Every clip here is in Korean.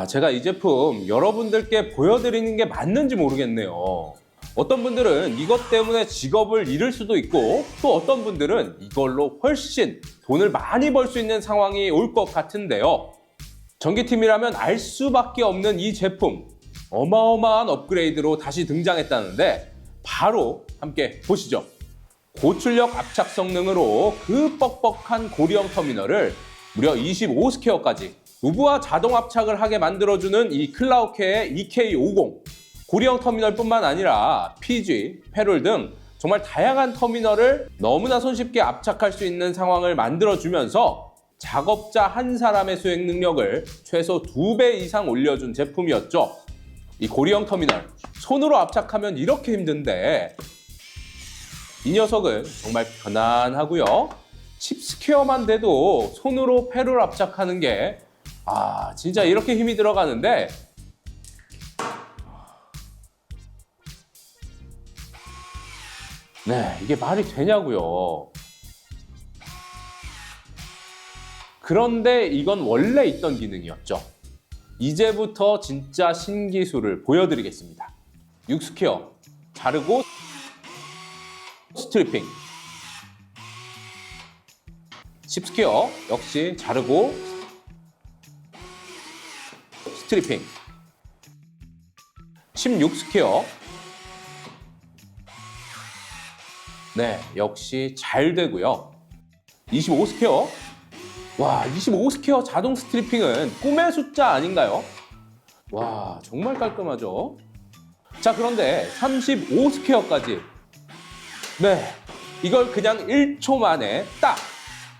제가 이 제품 여러분들께 보여드리는 게 맞는지 모르겠네요. 어떤 분들은 이것 때문에 직업을 잃을 수도 있고, 또 어떤 분들은 이걸로 훨씬 돈을 많이 벌 수 있는 상황이 올 것 같은데요. 전기팀이라면 알 수밖에 없는 이 제품, 어마어마한 업그레이드로 다시 등장했다는데 바로 함께 보시죠. 고출력 압착 성능으로 그 뻑뻑한 고리형 터미널을 무려 25스퀘어까지 무브와 자동 압착을 하게 만들어주는 이 클라우케의 EK50 고리형 터미널뿐만 아니라 PG, 패롤 등 정말 다양한 터미널을 너무나 손쉽게 압착할 수 있는 상황을 만들어주면서 작업자 한 사람의 수행 능력을 최소 2배 이상 올려준 제품이었죠. 이 고리형 터미널, 손으로 압착하면 이렇게 힘든데 이 녀석은 정말 편안하고요. 10스퀘어만 돼도 손으로 패롤 압착하는 게 진짜 이렇게 힘이 들어가는데 이게 말이 되냐고요. 그런데 이건 원래 있던 기능이었죠. 이제부터 진짜 신기술을 보여드리겠습니다. 6스퀘어 자르고 스트리핑, 10스퀘어 역시 자르고 스트리핑, 16스퀘어 역시 잘 되고요. 25스퀘어 25스퀘어 자동 스트리핑은 꿈의 숫자 아닌가요? 정말 깔끔하죠? 자, 그런데 35스퀘어까지 이걸 그냥 1초 만에 딱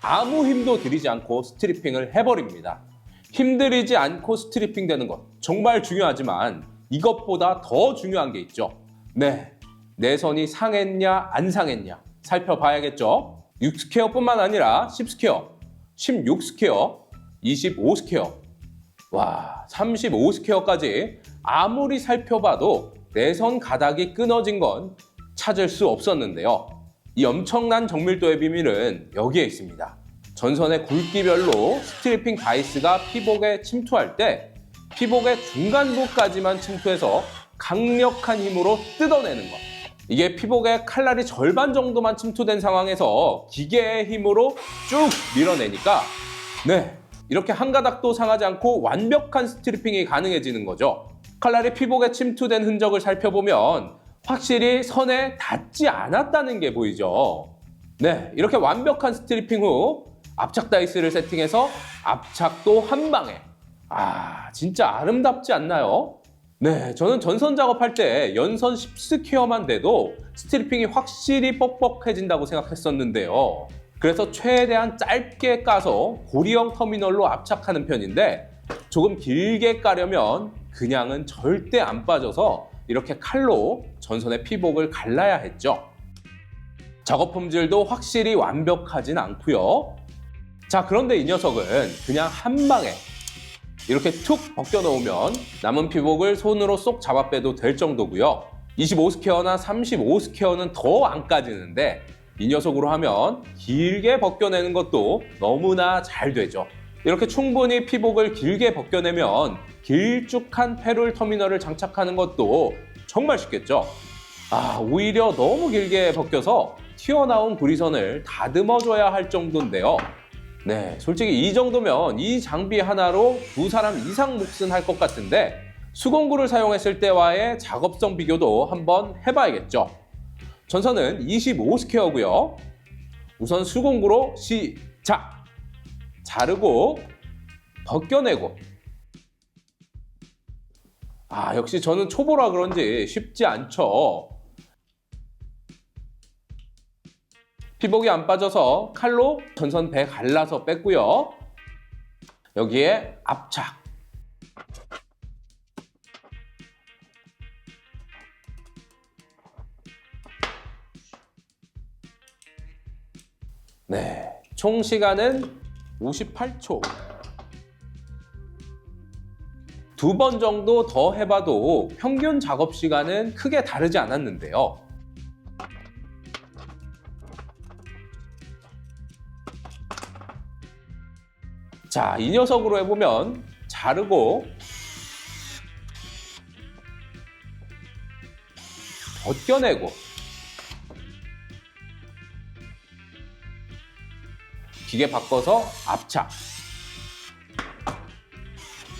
아무 힘도 들이지 않고 스트리핑을 해버립니다. 힘들이지 않고 스트리핑 되는 것 정말 중요하지만 이것보다 더 중요한 게 있죠. 내 손이 상했냐 안 상했냐 살펴봐야겠죠. 6스퀘어뿐만 아니라 10스퀘어, 16스퀘어, 25스퀘어 35스퀘어까지 아무리 살펴봐도 내 손 가닥이 끊어진 건 찾을 수 없었는데요. 이 엄청난 정밀도의 비밀은 여기에 있습니다. 전선의 굵기별로 스트리핑 다이스가 피복에 침투할 때 피복의 중간부까지만 침투해서 강력한 힘으로 뜯어내는 것. 이게 피복의 칼날이 절반 정도만 침투된 상황에서 기계의 힘으로 쭉 밀어내니까 이렇게 한 가닥도 상하지 않고 완벽한 스트리핑이 가능해지는 거죠. 칼날이 피복에 침투된 흔적을 살펴보면 확실히 선에 닿지 않았다는 게 보이죠. 이렇게 완벽한 스트리핑 후 압착 다이스를 세팅해서 압착도 한 방에. 진짜 아름답지 않나요? 저는 전선 작업할 때 연선 10스퀘어만 돼도 스트리핑이 확실히 뻑뻑해진다고 생각했었는데요. 그래서 최대한 짧게 까서 고리형 터미널로 압착하는 편인데 조금 길게 까려면 그냥은 절대 안 빠져서 이렇게 칼로 전선의 피복을 갈라야 했죠. 작업 품질도 확실히 완벽하진 않고요. 자, 그런데 이 녀석은 그냥 한 방에 이렇게 툭 벗겨놓으면 남은 피복을 손으로 쏙 잡아 빼도 될 정도고요. 25스퀘어나 35스퀘어는 더 안 까지는데 이 녀석으로 하면 길게 벗겨내는 것도 너무나 잘 되죠. 이렇게 충분히 피복을 길게 벗겨내면 길쭉한 패롤 터미널을 장착하는 것도 정말 쉽겠죠. 오히려 너무 길게 벗겨서 튀어나온 구리선을 다듬어줘야 할 정도인데요. 솔직히 이 정도면 이 장비 하나로 2사람 이상 몫은 할 것 같은데 수공구를 사용했을 때와의 작업성 비교도 한번 해봐야겠죠. 전선은 25스퀘어고요. 우선 수공구로 시작! 자르고 벗겨내고 역시 저는 초보라 그런지 쉽지 않죠. 피복이 안 빠져서 칼로 전선 배 갈라서 뺐고요. 여기에 압착. 총 시간은 58초. 2번 정도 더 해봐도 평균 작업 시간은 크게 다르지 않았는데요. 자, 이 녀석으로 해보면 자르고 벗겨내고 기계 바꿔서 압착.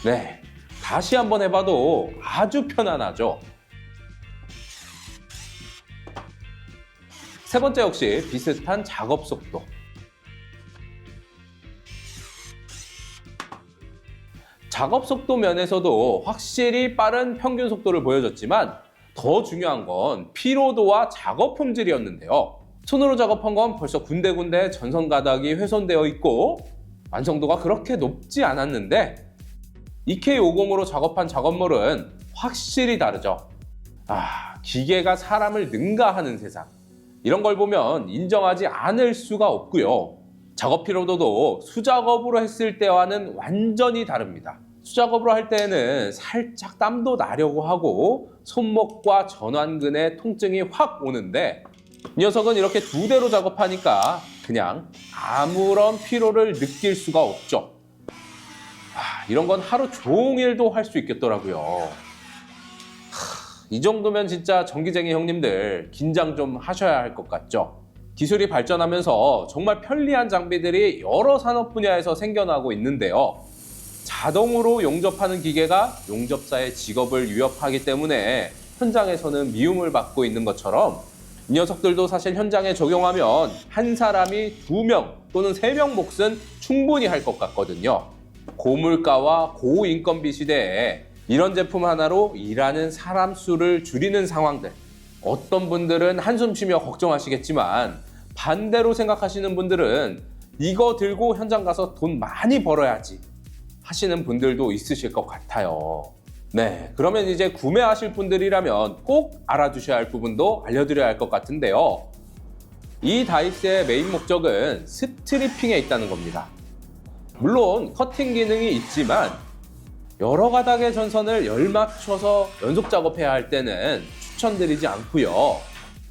네, 다시 한번 해봐도 아주 편안하죠. 세 번째 역시 비슷한 작업 속도. 작업 속도 면에서도 확실히 빠른 평균 속도를 보여줬지만 더 중요한 건 피로도와 작업 품질이었는데요. 손으로 작업한 건 벌써 군데군데 전선 가닥이 훼손되어 있고 완성도가 그렇게 높지 않았는데 EK50으로 작업한 작업물은 확실히 다르죠. 기계가 사람을 능가하는 세상. 이런 걸 보면 인정하지 않을 수가 없고요. 작업 피로도도 수작업으로 했을 때와는 완전히 다릅니다. 수작업으로 할 때에는 살짝 땀도 나려고 하고 손목과 전완근에 통증이 확 오는데 이 녀석은 이렇게 2대로 작업하니까 그냥 아무런 피로를 느낄 수가 없죠. 이런 건 하루 종일도 할 수 있겠더라고요. 이 정도면 진짜 전기쟁이 형님들 긴장 좀 하셔야 할 것 같죠? 기술이 발전하면서 정말 편리한 장비들이 여러 산업 분야에서 생겨나고 있는데요. 자동으로 용접하는 기계가 용접사의 직업을 위협하기 때문에 현장에서는 미움을 받고 있는 것처럼 이 녀석들도 사실 현장에 적용하면 한 사람이 2명 또는 3명 몫은 충분히 할 것 같거든요. 고물가와 고인건비 시대에 이런 제품 하나로 일하는 사람 수를 줄이는 상황들. 어떤 분들은 한숨 쉬며 걱정하시겠지만 반대로 생각하시는 분들은 이거 들고 현장 가서 돈 많이 벌어야지 하시는 분들도 있으실 것 같아요. 네, 그러면 이제 구매하실 분들이라면 꼭 알아두셔야 할 부분도 알려드려야 할 것 같은데요. 이 다이스의 메인 목적은 스트리핑에 있다는 겁니다. 물론 커팅 기능이 있지만 여러 가닥의 전선을 열맞춰서 연속 작업해야 할 때는 추천드리지 않고요.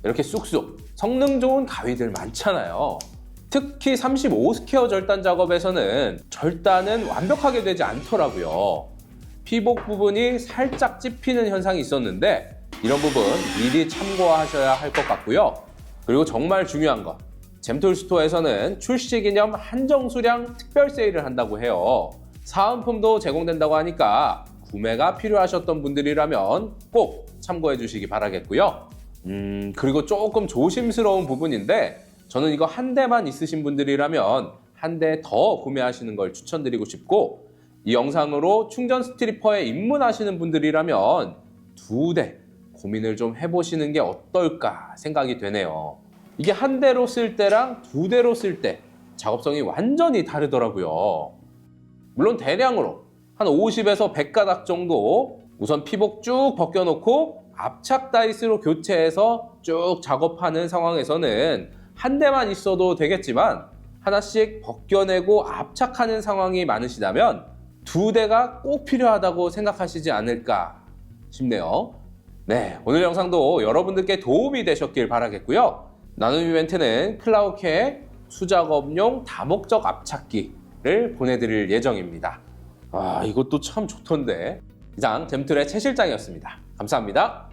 이렇게 쑥쑥 성능 좋은 가위들 많잖아요. 특히 35스퀘어 절단 작업에서는 절단은 완벽하게 되지 않더라고요. 피복 부분이 살짝 찝히는 현상이 있었는데 이런 부분 미리 참고하셔야 할 것 같고요. 그리고 정말 중요한 것, 잼툴 스토어에서는 출시 기념 한정 수량 특별 세일을 한다고 해요. 사은품도 제공된다고 하니까 구매가 필요하셨던 분들이라면 꼭 참고해 주시기 바라겠고요. 그리고 조금 조심스러운 부분인데 저는 이거 한 대만 있으신 분들이라면 한 대 더 구매하시는 걸 추천드리고 싶고 이 영상으로 충전 스트리퍼에 입문하시는 분들이라면 2대 고민을 좀 해보시는 게 어떨까 생각이 되네요. 이게 한 대로 쓸 때랑 2대로 쓸 때 작업성이 완전히 다르더라고요. 물론 대량으로 한 50에서 100가닥 정도 우선 피복 쭉 벗겨놓고 압착 다이스로 교체해서 쭉 작업하는 상황에서는 한 대만 있어도 되겠지만 하나씩 벗겨내고 압착하는 상황이 많으시다면 2대가 꼭 필요하다고 생각하시지 않을까 싶네요. 네, 오늘 영상도 여러분들께 도움이 되셨길 바라겠고요. 나눔 이벤트는 클라우케의 수작업용 다목적 압착기를 보내드릴 예정입니다. 이것도 참 좋던데. 이상 잼툴의 최 실장이었습니다. 감사합니다.